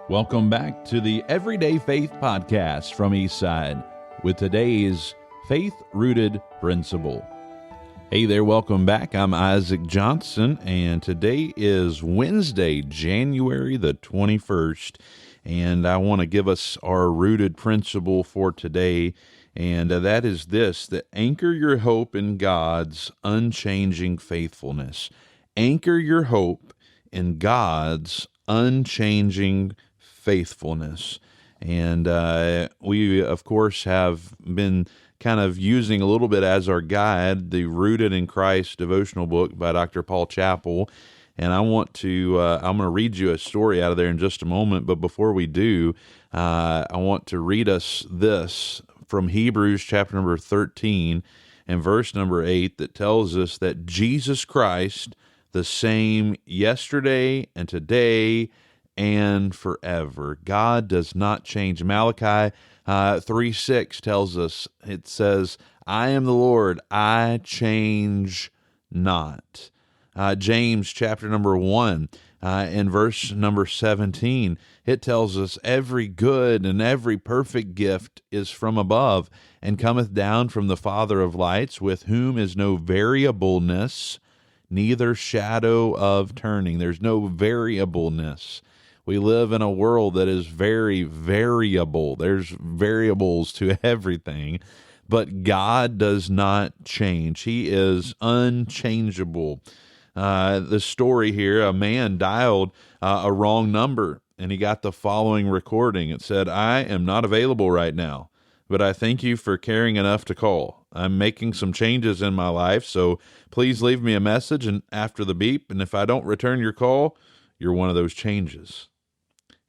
Welcome back to the Everyday Faith Podcast from Eastside with today's faith-rooted principle. Hey there, welcome back. I'm Isaac Johnson, and today is Wednesday, January the 21st, and I want to give us our rooted principle for today, and that is this, that anchor your hope in God's unchanging faithfulness. Anchor your hope in God's unchanging faithfulness. And we, of course, have been kind of using a little bit as our guide the Rooted in Christ devotional book by Dr. Paul Chappell. And I'm going to read you a story out of there in just a moment. But before we do, I want to read us this from Hebrews chapter number 13 and verse number 8 that tells us that Jesus Christ, the same yesterday and today and forever. God does not change. Malachi 3:6 tells us, it says, I am the Lord, I change not. James chapter number 1 in verse number 17, it tells us, every good and every perfect gift is from above and cometh down from the Father of lights, with whom is no variableness, neither shadow of turning. There's no variableness. We live in a world that is very variable. There's variables to everything, but God does not change. He is unchangeable. The story here, a man dialed a wrong number, and he got the following recording. It said, I am not available right now, but I thank you for caring enough to call. I'm making some changes in my life, so please leave me a message and after the beep, and if I don't return your call, you're one of those changes.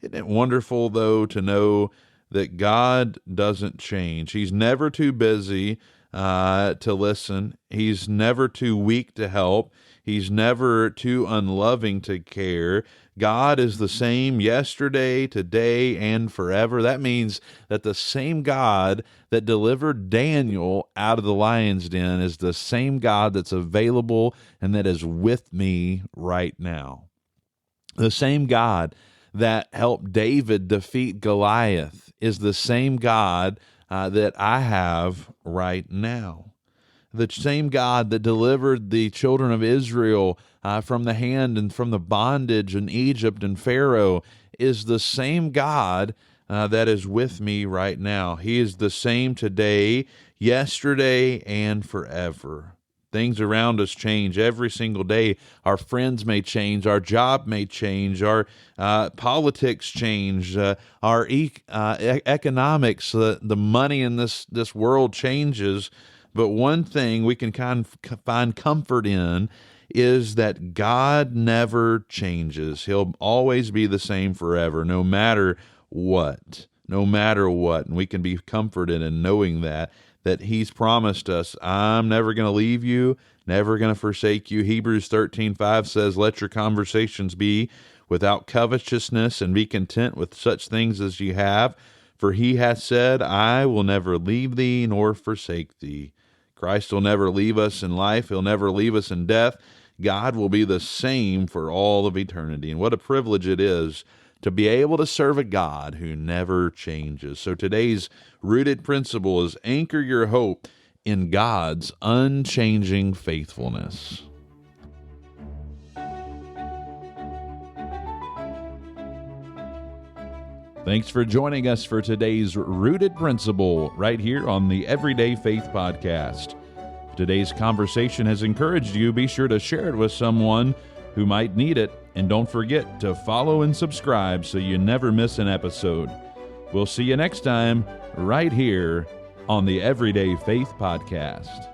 Isn't it wonderful, though, to know that God doesn't change? He's never too busy to listen. He's never too weak to help. He's never too unloving to care. God is the same yesterday, today, and forever. That means that the same God that delivered Daniel out of the lion's den is the same God that's available and that is with me right now. The same God that helped David defeat Goliath is the same God that I have right now. The same God that delivered the children of Israel from the hand and from the bondage in Egypt and Pharaoh is the same God that is with me right now. He is the same today, yesterday, and forever. Things around us change every single day. Our friends may change. Our job may change. Our politics change. Our economics, the money in this world changes. But one thing we can kind of find comfort in is that God never changes. He'll always be the same forever, no matter what. No matter what. And we can be comforted in knowing that He's promised us, I'm never going to leave you, never going to forsake you. Hebrews 13:5 says, let your conversations be without covetousness, and be content with such things as you have. For he hath said, I will never leave thee nor forsake thee. Christ will never leave us in life. He'll never leave us in death. God will be the same for all of eternity. And what a privilege it is to be able to serve a God who never changes. So today's rooted principle is anchor your hope in God's unchanging faithfulness. Thanks for joining us for today's Rooted Principle right here on the Everyday Faith Podcast. If today's conversation has encouraged you, be sure to share it with someone who might need it, and don't forget to follow and subscribe so you never miss an episode. We'll see you next time right here on the Everyday Faith Podcast.